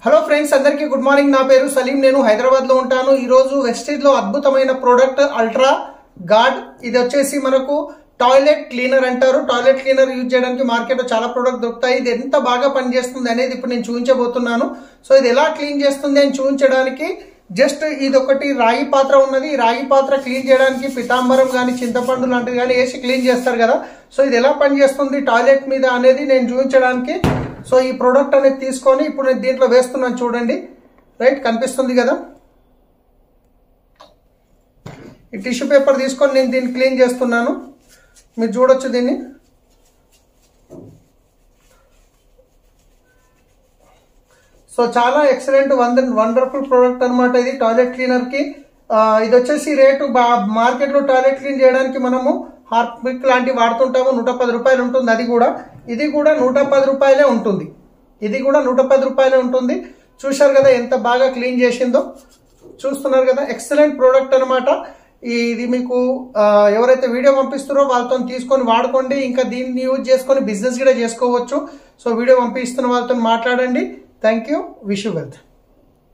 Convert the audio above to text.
Hello friends, అందరికీ good morning. నా పేరు సలీం. నేను హైదరాబాద్ లో ఉంటాను. ఈ రోజు వెస్టేజ్ లో అద్భుతమైన ప్రోడక్ట్ అల్ట్రా గార్డ్. ఇది వచ్చేసి మనకు టాయిలెట్ క్లీనర్ అంటారు. టాయిలెట్ క్లీనర్ యూజ్ చేయడానికి మార్కెట్ లో చాలా ప్రోడక్ట్ దొరుకుతాయి. ఇది ఎంత బాగా పనిచేస్తుంది అనేది ఇప్పుడు నేను చూపించబోతున్నాను. సో ఇది ఎలా క్లీన్ చేస్తుంది అని చూపించడానికి జస్ట్ ఇది ఒకటి రాగి పాత్ర ఉన్నది. ఈ రాగి పాత్ర క్లీన్ చేయడానికి పితాంబరం కానీ చింతపండు లాంటివి కానీ వేసి క్లీన్ చేస్తారు కదా. సో ఇది ఎలా పనిచేస్తుంది టాయిలెట్ మీద అనేది నేను చూపించడానికి సో ఈ ప్రోడక్ట్ అనేది తీసుకొని ఇప్పుడు నేను దీంట్లో వేస్తున్నాను. చూడండి, రైట్, కనిపిస్తుంది కదా. ఈ టిష్యూ పేపర్ తీసుకొని నేను దీన్ని క్లీన్ చేస్తున్నాను. మీరు చూడొచ్చు దీన్ని. సో చాలా ఎక్సలెంట్ వండర్ఫుల్ ప్రోడక్ట్ అనమాట ఇది టాయిలెట్ క్లీనర్ కి. ఇది వచ్చేసి రేటు మార్కెట్ లో టాయిలెట్ క్లీన్ చేయడానికి మనము హార్పిక్ లాంటివి వాడుతుంటాము. 110 రూపాయలు ఉంటుంది. ఇది కూడా 110 రూపాయలే ఉంటుంది. ఇది కూడా 110 రూపాయలే ఉంటుంది. చూశారు కదా ఎంత బాగా క్లీన్ చేసిందో. చూస్తున్నారు కదా, ఎక్సలెంట్ ప్రోడక్ట్ అనమాట. ఇది మీకు ఎవరైతే వీడియో పంపిస్తారో వాళ్ళతో తీసుకొని వాడుకోండి. ఇంకా దీన్ని యూజ్ చేసుకొని బిజినెస్ కూడా చేసుకోవచ్చు. సో వీడియో పంపిస్తున్న వాళ్ళతో మాట్లాడండి. Thank you. Wish you wealth.